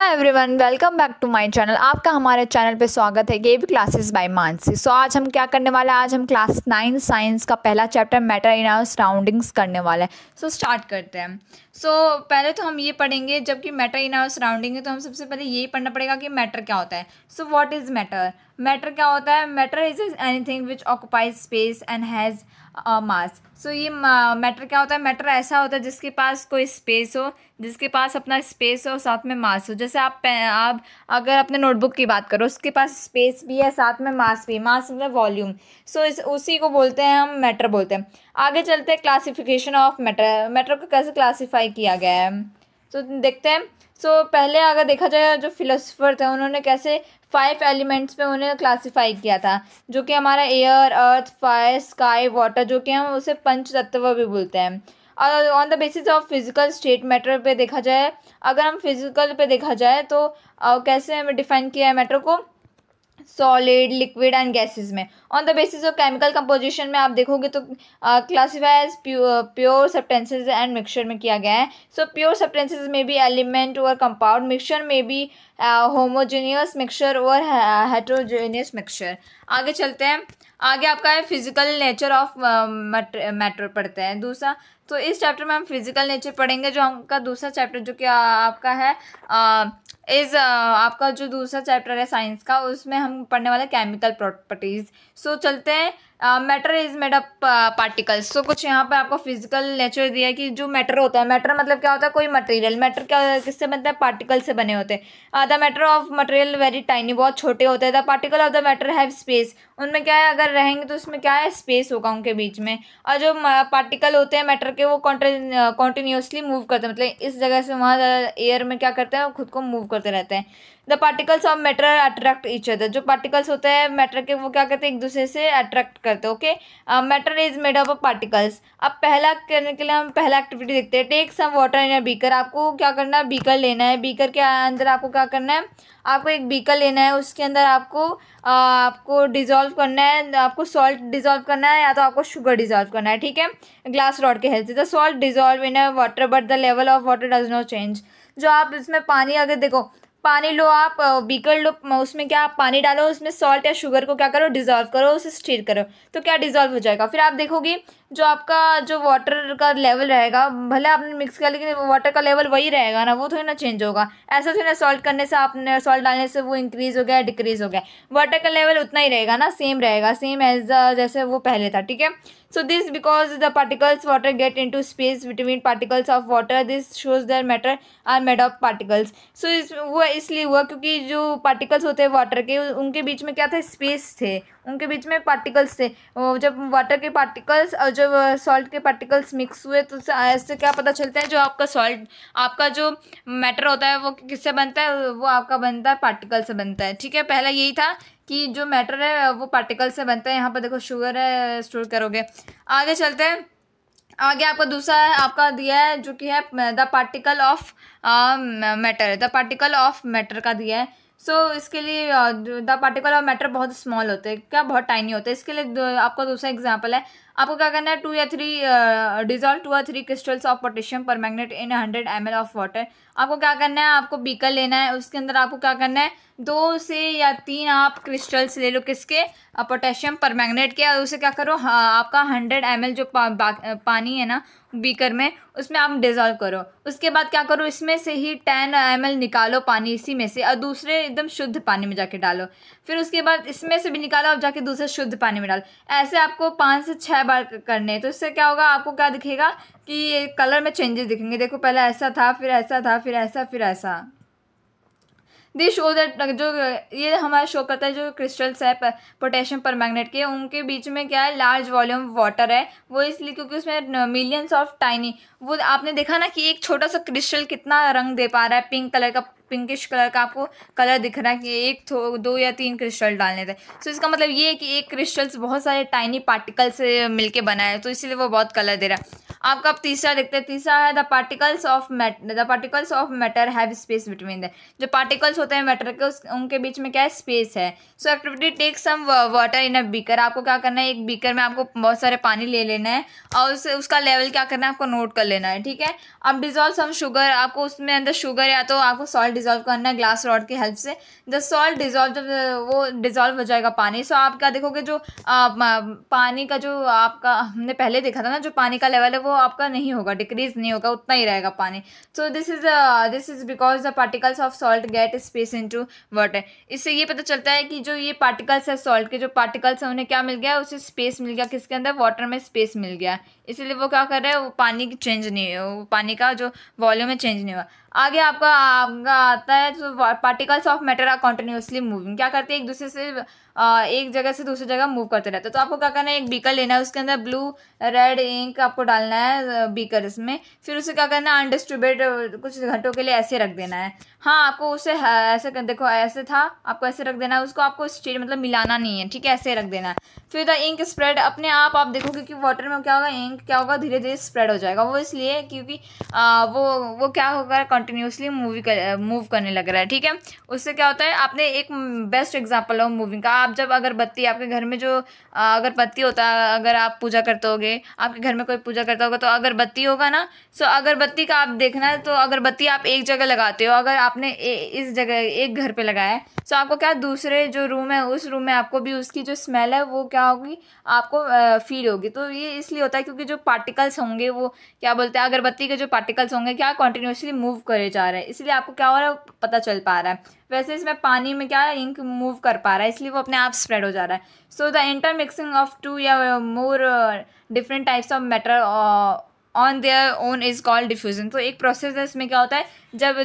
Everyone, welcome back to my channel. आपका हमारे channel पे स्वागत है K V classes by Mansi. So आज हम क्या करने वाले हैं, आज हम क्लास 9 साइंस का पहला chapter matter in our surroundings करने वाले हैं। सो स्टार्ट करते हैं। पहले तो हम ये पढ़ेंगे, जबकि मैटर इन आवर सराउंडिंग है तो हम सबसे पहले यही पढ़ना पड़ेगा कि मैटर क्या होता है। So what is matter? Matter क्या होता है? Matter is anything which occupies space and has mass. So ये मैटर क्या होता है? मैटर ऐसा होता है जिसके पास कोई स्पेस हो, जिसके पास अपना स्पेस हो, साथ में मास हो। जैसे आप अगर अपने नोटबुक की बात करो, उसके पास स्पेस भी है, साथ में मास भी। मास मतलब वॉल्यूम। उसी को बोलते हैं, हम मैटर बोलते हैं। आगे चलते हैं, क्लासिफिकेशन ऑफ मैटर। मैटर को कैसे क्लासीफाई किया गया है तो देखते हैं। पहले अगर देखा जाए, जो फिलोसफर थे उन्होंने कैसे 5 एलिमेंट्स पे उन्हें क्लासीफाई किया था, जो कि हमारा एयर, अर्थ, फायर, स्काई, वाटर, जो कि हम उसे पंच तत्व भी बोलते हैं। और on the basis of physical state matter पे देखा जाए, अगर हम फिजिकल पे देखा जाए तो कैसे हमें डिफाइन किया है मैटर को? सॉलिड, लिक्विड एंड गैसेस में। On the basis of chemical composition में आप देखोगे तो classify as pure substances and mixture में किया गया है। प्योर सब्सटेंसेज में भी एलिमेंट और कंपाउंड, मिक्सचर में भी होमोजेनियस मिक्सचर और हेट्रोजेनियस मिक्सचर। आगे चलते हैं। आगे आपका है फिजिकल नेचर ऑफ मैटर पढ़ते हैं दूसरा। तो इस चैप्टर में हम फिजिकल नेचर पढ़ेंगे। जो हमका दूसरा चैप्टर जो कि आपका है आपका जो दूसरा चैप्टर है साइंस का, उसमें हम पढ़ने वाले केमिकल प्रॉपर्टीज। चलते हैं। Matter is made up particles. कुछ यहाँ पे आपको फिजिकल नेचर दिया है कि जो मैटर होता है, मैटर मतलब क्या होता है? कोई मटेरियल। मैटर क्या किससे बनता है? पार्टिकल से बने होते हैं। The matter of material very tiny, बहुत छोटे होते हैं। The particle of the matter have space. उनमें क्या है, अगर रहेंगे तो उसमें क्या है? स्पेस होगा उनके बीच में। और जो पार्टिकल होते हैं मैटर के, वो कॉन्टिन्यूसली मूव करते हैं, मतलब इस जगह से वहाँ एयर में क्या करते हैं, वो खुद को मूव करते रहते हैं। The particles of matter attract each other. जो पार्टिकल्स होते हैं मैटर के, वो क्या करते हैं? एक दूसरे से अट्रैक्ट करते हैं। Okay, matter is made up of particles. अब पहला करने के लिए हम पहला एक्टिविटी देखते हैं। Take some water in a beaker. आपको क्या करना है? बीकर लेना है। बीकर के अंदर आपको क्या करना है? आपको एक बीकर लेना है, उसके अंदर आपको डिजोल्व करना है। आपको सॉल्ट डिजोल्व करना है, या तो आपको शुगर डिजोल्व करना है। ठीक है, ग्लास रॉड के हेल्प से। The salt dissolve in a water but the level of water does not change. जो आप इसमें पानी, अगर देखो पानी लो, आप बीकर लो, उसमें क्या आप पानी डालो, उसमें सॉल्ट या शुगर को क्या करो? डिजोल्व करो, उसे स्टीर करो, तो क्या डिजोल्व हो जाएगा। फिर आप देखोगे जो आपका जो वाटर का लेवल रहेगा, भले आपने मिक्स किया लेकिन वाटर का लेवल वही रहेगा ना, वो थोड़ी ना चेंज होगा। ऐसा थोड़ी ना सॉल्ट करने से, आपने सॉल्ट डालने से वो इंक्रीज हो गया, डिक्रीज हो गया। वाटर का लेवल उतना ही रहेगा ना, सेम रहेगा, सेम एज जैसे वो पहले था। ठीक है, this because the particles water get into space between particles of water, this shows that matter are made of particles. वो इसलिए हुआ क्योंकि जो पार्टिकल्स होते हैं वाटर के, उनके बीच में क्या था? स्पेस थे, उनके बीच में पार्टिकल्स थे। जब वाटर के पार्टिकल्स और जब सॉल्ट के पार्टिकल्स मिक्स हुए तो ऐसे क्या पता चलता है, जो आपका सॉल्ट, आपका जो मैटर होता है वो किससे बनता है? वो आपका बनता है पार्टिकल से बनता है। ठीक है, पहला यही था कि जो मैटर है वो पार्टिकल से बनता है। यहाँ पर देखो शुगर है, स्टोर करोगे। आगे चलते हैं। आगे आपका दूसरा है, आपका दिया है जो कि है the particle of matter. The particle of matter का दिया है। इसके लिए द पार्टिकल ऑफ मैटर बहुत स्मॉल होते हैं, क्या बहुत टाइनी होते हैं। इसके लिए आपका दूसरा एग्जांपल है। आपको क्या करना है? 2 या 3 dissolve 2 or 3 crystals of potassium permanganate in 100 ml of water. आपको क्या करना है? आपको बीकर लेना है, उसके अंदर आपको क्या करना है? 2 से या 3 आप क्रिस्टल्स ले लो, किसके? पोटेशियम परमैंगनेट के। और उसे क्या करो? आपका 100 ml जो पानी है ना बीकर में, उसमें आप डिजॉल्व करो। उसके बाद क्या करो? इसमें से ही 10 ml निकालो पानी इसी में से, और दूसरे एकदम शुद्ध पानी में जाके डालो। फिर उसके बाद इसमें से भी निकालो, अब जाके दूसरे शुद्ध पानी में डालो। ऐसे आपको 5 से 6 बार करने हैं। तो इससे क्या होगा? आपको क्या दिखेगा कि कलर में चेंजेस दिखेंगे। देखो पहले ऐसा था, फिर ऐसा था, फिर ऐसा, फिर ऐसा। दिस शो दैट जो ये हमारा शो करता है, जो क्रिस्टल्स है पोटेशियम परमैंगनेट के, उनके बीच में क्या है? लार्ज वॉल्यूम वाटर है। वो इसलिए क्योंकि उसमें मिलियंस ऑफ टाइनी, वो आपने देखा ना कि एक छोटा सा क्रिस्टल कितना रंग दे पा रहा है, पिंक कलर का, पिंकिश कलर का आपको कलर दिख रहा है कि 1 2 या 3 क्रिस्टल डालने थे। इसका मतलब ये है कि एक क्रिस्टल्स बहुत सारे टाइनी पार्टिकल से मिलके बना है, तो इसीलिए वो बहुत कलर दे रहा है। आपका अब तीसरा देखते हैं। तीसरा है the particles of matter have space between the. जो पार्टिकल्स होते हैं मैटर के, उनके बीच में क्या है? स्पेस है। Activity take some water in a beaker. आपको क्या करना है? एक बीकर में आपको बहुत सारे पानी ले लेना है, और उसका लेवल क्या करना है? आपको नोट कर लेना है। ठीक है, अब डिजोल्व सम शुगर। आपको उसमें अंदर शुगर या तो आपको सॉल्ट डिजोल्व करना है ग्लास रॉड की हेल्प से। द सॉल्ट डिजोल्व, जब वो डिजोल्व हो जाएगा पानी, सो आप क्या देखोगे, जो पानी का जो आपका हमने पहले देखा था ना, जो पानी का लेवल है वो आपका नहीं होगा, डिक्रीज नहीं होगा, उतना ही रहेगा पानी। So this is because the particles of salt get space into water. इससे ये पता चलता है कि जो ये पार्टिकल्स है सॉल्ट के, जो पार्टिकल्स है उन्हें क्या मिल गया, उसे स्पेस मिल गया, किसके अंदर, वाटर में स्पेस मिल गया, इसीलिए वो क्या कर रहे हैं, वो पानी की चेंज नहीं है, वो पानी का जो वॉल्यूम है चेंज नहीं हुआ। आगे आपका आता है जो particles of matter are continuously moving, क्या करते हैं, एक दूसरे से एक जगह से दूसरी जगह मूव करते रहते हैं। तो आपको क्या करना है, एक बीकर लेना है, उसके अंदर ब्लू रेड इंक आपको डालना है बीकर इसमें, फिर उसे क्या करना है, अनडिस्ट्रीब्यूट कुछ घंटों के लिए ऐसे रख देना है। हाँ, आपको उसे ऐसे देखो, ऐसे था, आपको ऐसे रख देना है, उसको आपको स्टेट मतलब मिलाना नहीं है, ठीक है, ऐसे रख देना है। फिर द इंक स्प्रेड, अपने आप देखोगे कि वाटर में क्या होगा, इंक क्या होगा, धीरे धीरे स्प्रेड हो जाएगा। वो इसलिए क्योंकि वो क्या होगा, कंटिन्यूसली मूव करने लग रहा है, ठीक है। उससे क्या होता है, आपने एक बेस्ट एग्जांपल है मूविंग का, आप जब अगरबत्ती, आपके घर में जो अगरबत्ती होता है, अगर आप पूजा करते होगे, आपके घर में कोई पूजा करता होगा तो अगरबत्ती होगा ना, सो अगरबत्ती का आप देखना है, तो अगरबत्ती आप एक जगह लगाते हो, अगर आपने इस जगह एक घर पे लगाया है, सो आपको क्या, दूसरे जो रूम है उस रूम में आपको भी उसकी जो स्मेल है वो क्या होगी, आपको फील होगी। तो ये इसलिए होता है क्योंकि जो पार्टिकल्स होंगे, वो क्या बोलते हैं, अगरबत्ती के जो पार्टिकल्स होंगे क्या कंटिन्यूसली मूव करे जा रहे हैं, इसलिए आपको क्या हो रहा है, पता चल पा रहा है। वैसे इसमें पानी में क्या है, इंक मूव कर पा रहा है, इसलिए वो अपने आप स्प्रेड हो जा रहा है। So the intermixing of two या more different types of matter on their own is called diffusion. तो एक प्रोसेस है, इसमें क्या होता है, जब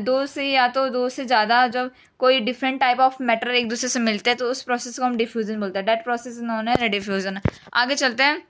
दो से या तो दो से ज़्यादा जब कोई डिफरेंट टाइप ऑफ मैटर एक दूसरे से मिलते हैं तो उस प्रोसेस को हम डिफ्यूजन बोलते हैं। That process is known as diffusion. आगे चलते हैं,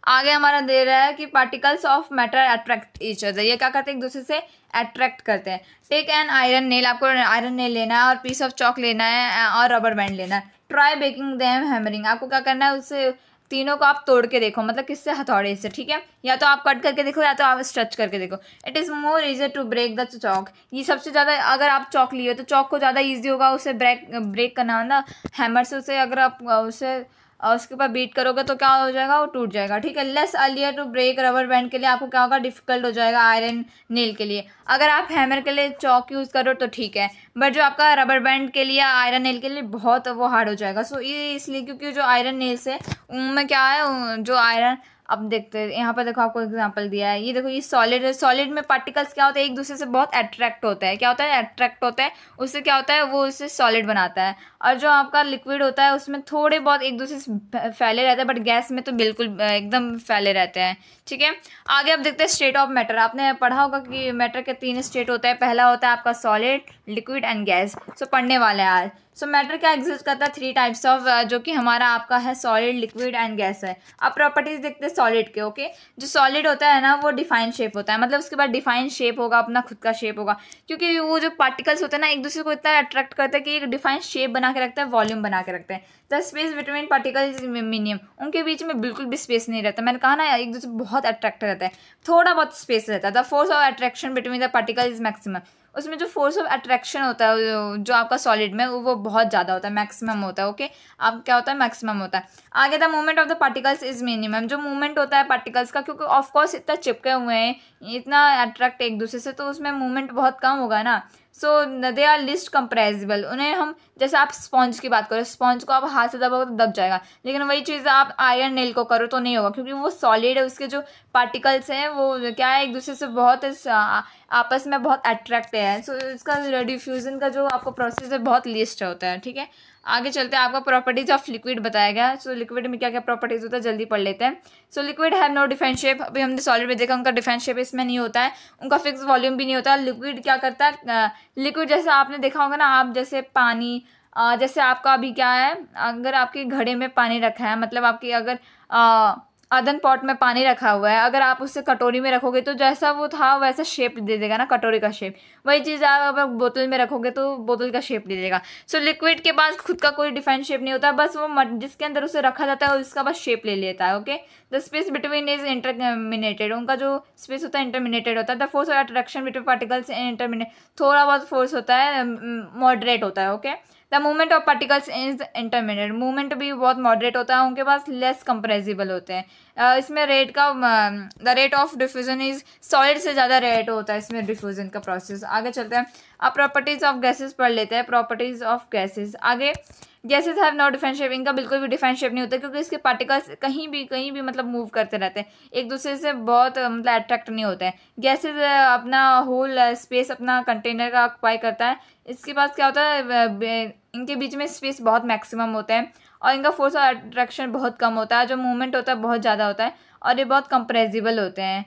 आगे हमारा दे रहा है कि particles of matter attract each other, ये क्या करते हैं, एक दूसरे से अट्रैक्ट करते हैं। टेक एन आयरन नेल, आपको आयरन नेल लेना है और पीस ऑफ चॉक लेना है और रबर बैंड लेना है। ट्राई ब्रेकिंग देम हैमरिंग, आपको क्या करना है, उससे तीनों को आप तोड़ के देखो, मतलब किससे, हथौड़े से, ठीक है, या तो आप कट करके देखो या तो आप स्ट्रेच करके देखो। It is more easy to break the chalk, ये सबसे ज़्यादा, अगर आप चॉक लिए तो चॉक को ज़्यादा ईजी होगा उसे ब्रेक करना ना हैमर से, उसे अगर आप उसे उसके ऊपर बीट करोगे तो क्या हो जाएगा, वो टूट जाएगा, ठीक है। Less earlier to break rubber band के लिए आपको क्या होगा, डिफिकल्ट हो जाएगा आयरन नेल के लिए। अगर आप हैमर के लिए चॉक यूज़ करो तो ठीक है, बट जो आपका रबर बैंड के लिए, आयरन नेल के लिए बहुत वो हार्ड हो जाएगा। सो ये इसलिए क्योंकि जो आयरन नेल्स है उनमें क्या है, जो आयरन, अब देखते हैं यहाँ पर देखो, आपको एग्जांपल दिया है, ये देखो, ये सॉलिड है, सॉलिड में पार्टिकल्स क्या होता है, एक दूसरे से बहुत अट्रैक्ट होता है, क्या होता है, अट्रैक्ट होता है, उससे क्या होता है, वो उससे सॉलिड बनाता है। और जो आपका लिक्विड होता है उसमें थोड़े बहुत एक दूसरे से फैले रहते हैं, बट गैस में तो बिल्कुल एकदम फैले रहते हैं, ठीक है। आगे अब देखते हैं स्टेट ऑफ मैटर। आपने पढ़ा होगा कि मैटर के 3 स्टेट होते हैं, पहला होता है आपका सॉलिड, लिक्विड एंड गैस। सो पढ़ने वाले हैं आज। सो मैटर क्या एग्जिस्ट करता है, 3 टाइप्स ऑफ, जो कि हमारा आपका है सॉलिड, लिक्विड एंड गैस है। अब प्रॉपर्टीज देखते हैं सॉलिड के, ओके। जो सॉलिड होता है ना, वो डिफाइंड शेप होता है, मतलब उसके बाद डिफाइंड शेप होगा, अपना खुद का शेप होगा, क्योंकि वो जो पार्टिकल्स होते हैं ना एक दूसरे को इतना अट्रैक्ट करते हैं कि एक डिफाइंड शेप बना के रखते हैं, वॉल्यूम बना के रखते हैं। The space between particles is minimum, उनके बीच में बिल्कुल भी स्पेस नहीं रहता, मैंने कहा ना एक दूसरे बहुत अट्रैक्ट रहता है, थोड़ा बहुत स्पेस रहता है। The force of attraction between the particle is maximum, उसमें जो फोर्स ऑफ अट्रैक्शन होता है जो आपका सॉलिड में, वो बहुत ज़्यादा होता है, मैक्सिमम होता है, ओके। अब क्या होता है, मैक्सिमम होता है। आगे the movement of the particles is minimum, जो मूवमेंट होता है पार्टिकल्स का, क्योंकि ऑफकोर्स इतना चिपके हुए हैं, इतना अट्रैक्ट एक दूसरे से, तो उसमें मूवमेंट बहुत कम होगा ना। सो दे आर लिस्ट कंप्रेसिबल, उन्हें हम, जैसे आप स्पॉन्ज की बात करो, स्पॉन्ज को आप हाथ से दबाओगे तो दब जाएगा, लेकिन वही चीज़ आप आयरन नेल को करो तो नहीं होगा, क्योंकि वो सॉलिड है, उसके जो पार्टिकल्स हैं वो क्या है, एक दूसरे से बहुत आपस में बहुत अट्रैक्ट है। सो इसका डिफ्यूज़न का जो आपको प्रोसेस है बहुत लिस्ट होता है, ठीक है। आगे चलते हैं, आपका प्रॉपर्टीज ऑफ लिक्विड बताया गया। सो लिक्विड में क्या क्या प्रॉपर्टीज होता है, जल्दी पढ़ लेते हैं। So liquid have no defined shape, अभी हमने सॉलिड में देखा उनका डिफाइंड शेप इसमें नहीं होता है, उनका फिक्स वॉल्यूम भी नहीं होता। लिक्विड क्या करता है, लिक्विड जैसे आपने देखा होगा ना, आप जैसे पानी, जैसे आपका अभी क्या है, अगर आपके घड़े में पानी रखा है, मतलब आपकी अगर अदन पॉट में पानी रखा हुआ है, अगर आप उससे कटोरी में रखोगे तो जैसा वो था वैसा शेप दे देगा ना, कटोरी का शेप। वही चीज़ आप अगर बोतल में रखोगे तो बोतल का शेप दे देगा। सो लिक्विड के पास खुद का कोई डिफाइंड शेप नहीं होता, बस वो जिसके अंदर उसे रखा जाता है उसका बस शेप ले लेता है, okay. The space between is intermediate, उनका जो स्पेस होता है इंटरमिनेटेड होता है। The force of attraction between particles intermediate, थोड़ा बहुत फोर्स होता है, मॉडरेट होता है, okay. The movement of particles is intermediate, movement भी बहुत मॉडरेट होता है उनके पास, लेस कंप्रेसिबल होते हैं। इसमें रेट का the rate of diffusion is solid से ज़्यादा रेट होता है इसमें डिफ्यूजन का प्रोसेस। आगे चलते हैं, अब प्रॉपर्टीज़ ऑफ गैसेस पढ़ लेते हैं। प्रॉपर्टीज़ ऑफ गैसेस, आगे gases have no defined shape, इनका बिल्कुल भी डिफाइंड शेप नहीं होता क्योंकि इसके पार्टिकल्स कहीं भी मतलब मूव करते रहते हैं, एक दूसरे से बहुत मतलब अट्रैक्ट नहीं होते हैं। गैसेस अपना होल स्पेस अपना कंटेनर का ऑक्यूपाई करता है, इसके पास क्या होता है इनके बीच में स्पेस बहुत मैक्सिमम होता है और इनका फोर्स ऑफ अट्रैक्शन बहुत कम होता है, जो मूवमेंट होता है बहुत ज़्यादा होता है और ये बहुत कंप्रेसिबल होते हैं।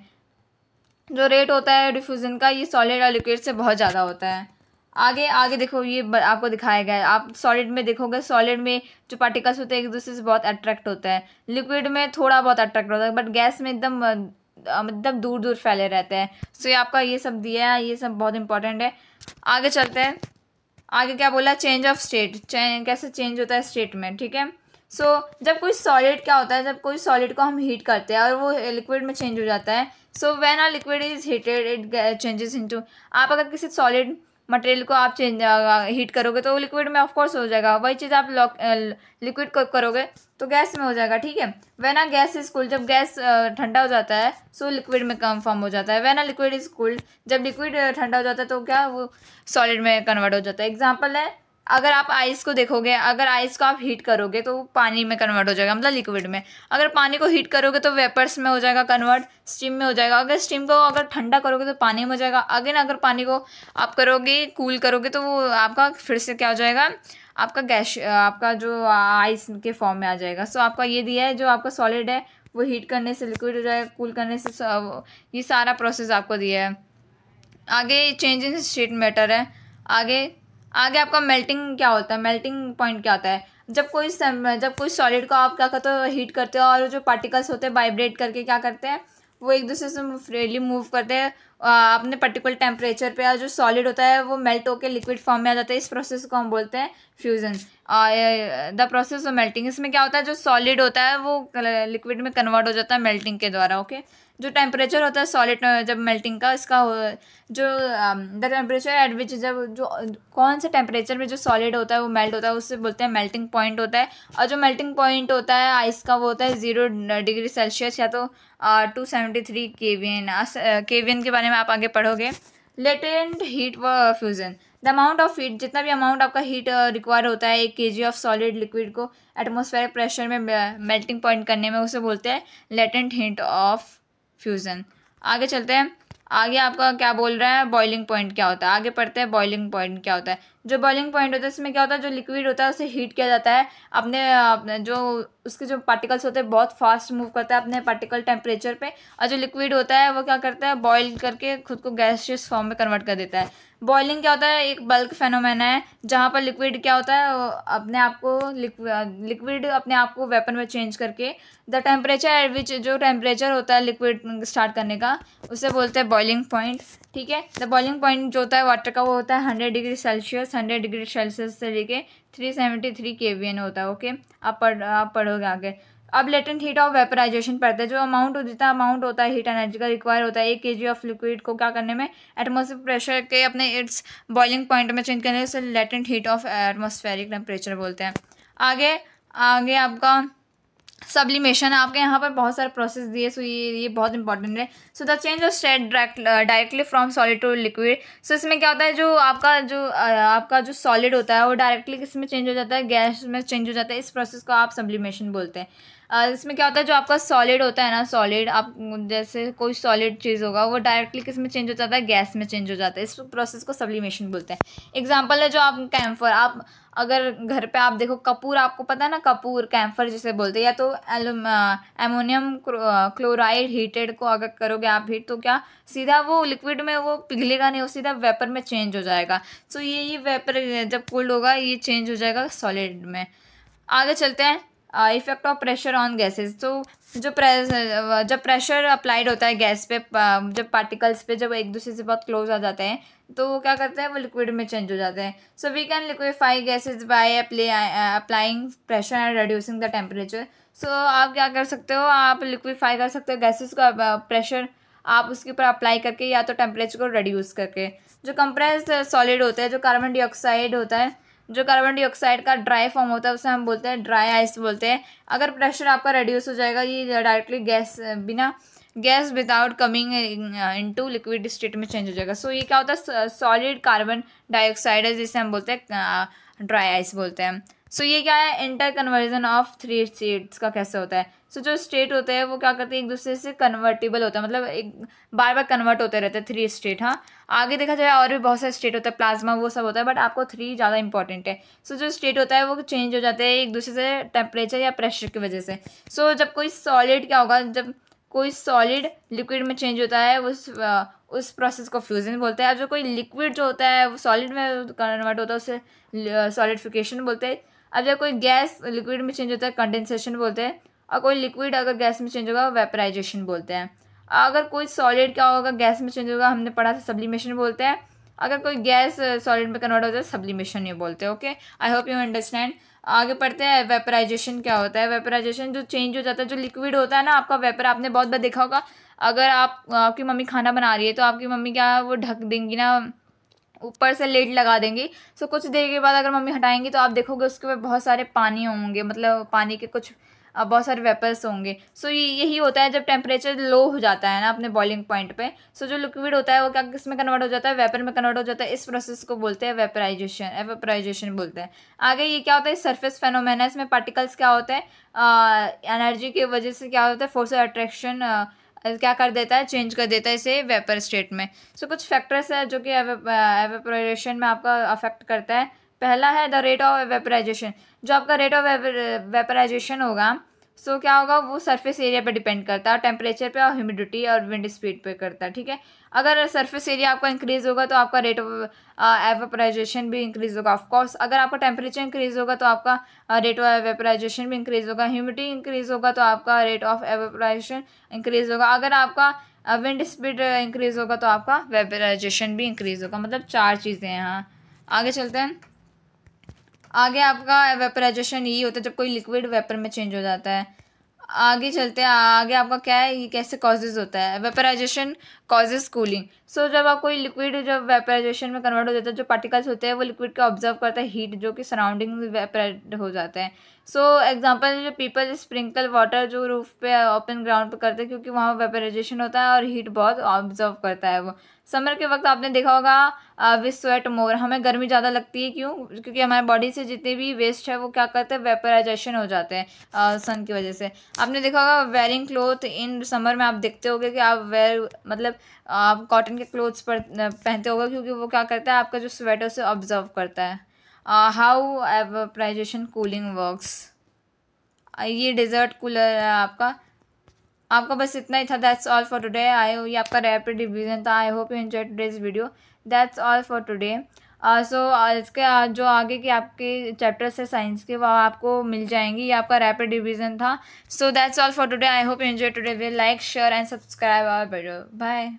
जो रेट होता है डिफ्यूज़न का ये सॉलिड और लिक्विड से बहुत ज़्यादा होता है। आगे देखो, ये आपको दिखाया गया है, आप सॉलिड में देखोगे, सॉलिड में जो पार्टिकल्स होते हैं एक दूसरे से बहुत अट्रैक्ट होता है, लिक्विड में थोड़ा बहुत अट्रैक्ट होता है, बट गैस में एकदम मतलब दूर दूर फैले रहते हैं। सो ये आपका ये सब दिया है, ये सब बहुत इंपॉर्टेंट है। आगे चलते हैं, आगे क्या बोला, चेंज ऑफ स्टेट, कैसे चेंज होता है स्टेट में, ठीक है। सो जब कोई सॉलिड क्या होता है, जब कोई सॉलिड को हम हीट करते हैं और वो लिक्विड में चेंज हो जाता है। So when a liquid is heated it changes into, आप अगर किसी सॉलिड मटेरियल को आप हीट करोगे तो वो लिक्विड में ऑफ कोर्स हो जाएगा, वही चीज़ आप लिक्विड को करोगे तो गैस में हो जाएगा, ठीक है। When a gas is cooled, जब गैस ठंडा हो जाता है सो लिक्विड में कन्फर्म हो जाता है। When a liquid is cooled, जब लिक्विड ठंडा हो जाता है तो क्या वो सॉलिड में कन्वर्ट हो जाता है। एग्जाम्पल है, अगर आप आइस को देखोगे, अगर आइस को आप हीट करोगे तो पानी में कन्वर्ट हो जाएगा, मतलब लिक्विड में। अगर पानी को हीट करोगे तो वेपर्स में हो जाएगा कन्वर्ट, स्टीम में हो जाएगा। अगर स्टीम को अगर ठंडा करोगे तो पानी में हो जाएगा। अगेन अगर पानी को आप करोगे कूल करोगे तो वो आपका फिर से क्या हो जाएगा, आपका गैस, आपका जो आइस के फॉर्म में आ जाएगा। सो आपका ये दिया है, जो आपका सॉलिड है वो हीट करने से लिक्विड हो जाएगा, कूल करने से ये सारा प्रोसेस आपको दिया है। आगे चेंज इन स्टेट मैटर है। आगे आपका मेल्टिंग क्या होता है, मेल्टिंग पॉइंट क्या होता है, जब कोई सॉलिड को आप क्या करते हो, हीट करते हो और जो पार्टिकल्स होते हैं वाइब्रेट करके क्या करते हैं, वो एक दूसरे से फ्रीली मूव करते हैं अपने पर्टिकुलर टेम्परेचर पे, और जो सॉलिड होता है वो मेल्ट होकर लिक्विड फॉर्म में आ जाता है। इस प्रोसेस को हम बोलते हैं fusion, the process of melting. इसमें क्या होता है, जो सॉलिड होता है वो लिक्विड में कन्वर्ट हो जाता है मेल्टिंग के द्वारा, ओके। जो टेम्परेचर होता है सॉलिड जब मेल्टिंग का, इसका जो द टेम्परेचर एट विच, जब जो कौन से टेम्परेचर में जो सॉलिड होता है वो मेल्ट होता है उससे बोलते हैं मेल्टिंग पॉइंट होता है। और जो मेल्टिंग पॉइंट होता है आइस का वो होता है 0 डिग्री सेल्सियस या तो 273 केवियन के बारे में आप आगे पढ़ोगे। लेटेंट हीट व fusion, the amount of heat, जितना भी अमाउंट आपका हीट रिक्वायर होता है 1 kg ऑफ सॉलिड लिक्विड को एटमॉस्फेरिक प्रेशर में मेल्टिंग पॉइंट करने में, उसे बोलते हैं लेटेंट हीट ऑफ फ्यूज़न। आगे चलते हैं, आगे आपका क्या बोल रहा है, बॉइलिंग पॉइंट क्या होता है। आगे पढ़ते हैं बॉइलिंग पॉइंट क्या होता है। जो बॉइलिंग पॉइंट होता है इसमें क्या होता है, जो लिक्विड होता है उसे हीट किया जाता है, अपने जो उसके जो पार्टिकल्स होते हैं बहुत फास्ट मूव करता है अपने पार्टिकल टेम्परेचर पे, और जो लिक्विड होता है वो क्या करता है, बॉयल करके खुद को गैसियस फॉर्म में कन्वर्ट कर देता है। बॉइलिंग क्या होता है, एक बल्क फेनोमेना है जहाँ पर लिक्विड क्या होता है, अपने आप को लिक्विड अपने आप को वेपर में चेंज करके द टेम्परेचर एट विच, जो टेम्परेचर होता है लिक्विड स्टार्ट करने का उसे बोलते हैं बॉइलिंग पॉइंट, ठीक है। द बॉइलिंग पॉइंट जो होता है वाटर का वो होता है 100 डिग्री सेल्सियस, 100 डिग्री सेल्सियस से लेके 373 केवीएन होता है, ओके। आप पढ़ोगे आगे। अब लेटेंट हीट ऑफ वेपराइजेशन पढ़ते हैं, जो जितना अमाउंट होता है हीट एनर्जी का रिक्वायर होता है 1 kg ऑफ लिक्विड को क्या करने में, एटमॉस्फेरिक प्रेशर के अपने इट्स बॉइलिंग पॉइंट में चेंज करने से latent heat of atmospheric temperature बोलते हैं। आगे आपका सब्लिमेशन, आपके यहाँ पर बहुत सारे प्रोसेस दिए, सो ये बहुत इंपॉर्टेंट है। So the change of state directly from solid to liquid. सो इसमें क्या होता है, जो आपका जो सॉलिड होता है वो डायरेक्टली किस में चेंज हो जाता है, गैस में चेंज हो जाता है। इस प्रोसेस को आप सब्लिमेशन बोलते हैं। इसमें क्या होता है, जो आपका सॉलिड होता है ना, सॉलिड आप जैसे कोई सॉलिड चीज़ होगा वो डायरेक्टली किस में चेंज हो जाता है, गैस में चेंज हो जाता है। इस प्रोसेस को सब्लिमेशन बोलते हैं। एग्जांपल है जो आप कैम्फर, आप अगर घर पे आप देखो कपूर, आपको पता है ना कपूर, कैम्फर जिसे बोलते हैं, या तो एमोनियम क्लोराइड हीटेड को अगर करोगे आप हीट तो क्या सीधा वो लिक्विड में वो पिघलेगा नहीं, वो सीधा वेपर में चेंज हो जाएगा। सो ये वेपर जब कूल्ड होगा ये चेंज हो जाएगा सॉलिड में। आगे चलते हैं, effect of pressure on gases. तो जब प्रेशर अप्लाइड होता है गैस पे, जब पार्टिकल्स पे जब एक दूसरे से बहुत क्लोज आ जाते हैं तो वो क्या करते हैं, वो लिक्विड में चेंज हो जाते हैं। So we can liquefy gases by applying pressure and reducing the temperature. So आप क्या कर सकते हो, आप लिक्विफाई कर सकते हो गैसेज का प्रेशर आप उसके ऊपर अप्लाई करके या तो टेम्परेचर को रिड्यूस करके। जो कंप्रेस्ड सॉलिड होता है, जो कार्बन डाइऑक्साइड होता है जो कार्बन डाइऑक्साइड का ड्राई फॉर्म होता है उसे हम बोलते हैं ड्राई आइस बोलते हैं। अगर प्रेशर आपका रिड्यूस हो जाएगा, ये डायरेक्टली बिना gas without coming into liquid state में चेंज हो जाएगा। सो ये क्या होता है, सॉलिड कार्बन डाइऑक्साइड है जिसे हम बोलते हैं ड्राई आइस बोलते हैं। सो ये क्या है, इंटर कन्वर्जन ऑफ 3 स्टेट्स का कैसे होता है। सो जो स्टेट होते हैं वो क्या करते हैं, एक दूसरे से कन्वर्टेबल होता है, मतलब एक बार बार कन्वर्ट होते रहते हैं 3 स्टेट। हाँ, आगे देखा जाए और भी बहुत सारे स्टेट होता है, प्लाज्मा वो सब होता है, बट आपको 3 ज़्यादा इंपॉर्टेंट है। सो जो स्टेट होता है वो चेंज हो जाते हैं एक दूसरे से टेम्परेचर या प्रेशर की वजह से। सो जब कोई सॉलिड क्या होगा, जब कोई सॉलिड लिक्विड में चेंज होता है उस प्रोसेस को फ्यूजन बोलते हैं। जो कोई लिक्विड जो होता है वो सॉलिड में कन्वर्ट होता है उसे सॉलिडिफिकेशन बोलते हैं। अब जब कोई गैस लिक्विड में चेंज होता है कंडेंसेशन बोलते हैं, और कोई लिक्विड अगर गैस में चेंज होगा वेपराइजेशन बोलते हैं। अगर कोई सॉलिड क्या होगा गैस में चेंज होगा, हमने पढ़ा था सब्लिमेशन बोलते हैं। अगर कोई गैस सॉलिड में कन्वर्ट होता है सब्लिमेशन ये बोलते हैं। Okay, I hope you understand. आगे पढ़ते हैं वेपराइजेशन क्या होता है। वेपराइजेशन जो चेंज हो जाता है, जो लिक्विड होता है ना आपका वेपर, आपने बहुत बार देखा होगा, अगर आपकी मम्मी खाना बना रही है तो आपकी मम्मी क्या वो ढक देंगी ना, ऊपर से लेड लगा देंगी। सो कुछ देर के बाद अगर मम्मी हटाएंगी तो आप देखोगे उसके ऊपर बहुत सारे पानी होंगे, मतलब पानी के कुछ बहुत सारे वेपर्स होंगे। सो यही होता है जब टेम्परेचर लो हो जाता है ना अपने बॉइलिंग पॉइंट पे। सो जो लिक्विड होता है वो क्या किस में कन्वर्ट हो जाता है, वेपर में कन्वर्ट हो जाता है। इस प्रोसेस को बोलते हैं वेपराइजेशन, एवेपराइजेशन बोलते हैं। आगे ये क्या होता है, सरफेस फेनोमेना। इसमें पार्टिकल्स क्या होते हैं, एनर्जी की वजह से क्या होता है, फोर्स ऑफ अट्रैक्शन क्या कर देता है, चेंज कर देता है इसे वेपर स्टेट में। सो कुछ फैक्टर्स है जो कि एवेपोरेशन में आपका अफेक्ट करता है। पहला है द रेट ऑफ वेपराइजेशन। जो आपका रेट ऑफ वेपराइजेशन होगा सो क्या होगा, वो सरफेस एरिया पे डिपेंड करता है, टेम्परेचर पे और ह्यूमिडिटी और विंड स्पीड पे करता है। ठीक है, अगर सरफेस एरिया आपका इंक्रीज होगा तो आपका रेट ऑफ एवेपोराइजेशन भी इंक्रीज होगा। ऑफकोर्स अगर आपका टेम्परेचर इंक्रीज होगा तो आपका रेट ऑफ एवेपोराइजेशन भी इंक्रीज होगा। ह्यूमिडिटी इंक्रीज होगा तो आपका रेट ऑफ एवेपोराइजेशन इंक्रीज होगा। अगर आपका विंड स्पीड इंक्रीज होगा तो आपका वेपराइजेशन भी इंक्रीज होगा। मतलब 4 चीज़ें हैं। यहाँ आगे चलते हैं। आगे आपका वेपराइजेशन यही होता है जब कोई लिक्विड वेपर में चेंज हो जाता है। आगे चलते हैं, आगे आपका क्या है, ये कैसे कॉजेज होता है। Vaporisation causes cooling. सो जब आप कोई लिक्विड जब वेपराइजेशन में कन्वर्ट हो जाता है, जो पार्टिकल्स होते हैं वो लिक्विड का ऑब्जर्व करता है हीट जो कि सराउंडिंग वेपराइट हो जाता है। सो एग्जांपल जो पीपल स्प्रिंकल वाटर जो रूफ पे ओपन ग्राउंड पे करते हैं क्योंकि वहाँ वेपराइजेशन होता है और हीट बहुत ऑब्जर्व करता है वो। समर के वक्त आपने देखा होगा वी स्वेट मोर, हमें गर्मी ज़्यादा लगती है। क्यों? क्योंकि हमारे बॉडी से जितने भी वेस्ट है वो क्या करते हैं, वेपराइजेशन हो जाते हैं सन की वजह से। आपने देखा होगा वेयरिंग क्लोथ इन समर में, आप देखते होगे कि आप मतलब आप कॉटन के क्लोथ्स पर पहनते होगे क्योंकि वो क्या करता है, आपका जो स्वेट है उसे ऑब्जर्व करता है। How evaporisation cooling works. ये डेजर्ट कूलर है आपका बस इतना ही था। That's all for today. ये आपका रैपिड रिवीजन था। I hope you enjoy today's video. That's all for today. So इसके जो आगे के आपके चैप्टर्स है साइंस के वो आपको मिल जाएंगी। ये आपका रैपिड रिवीजन था। So that's all for today. I hope you enjoy today. Like share and subscribe our video. Bye.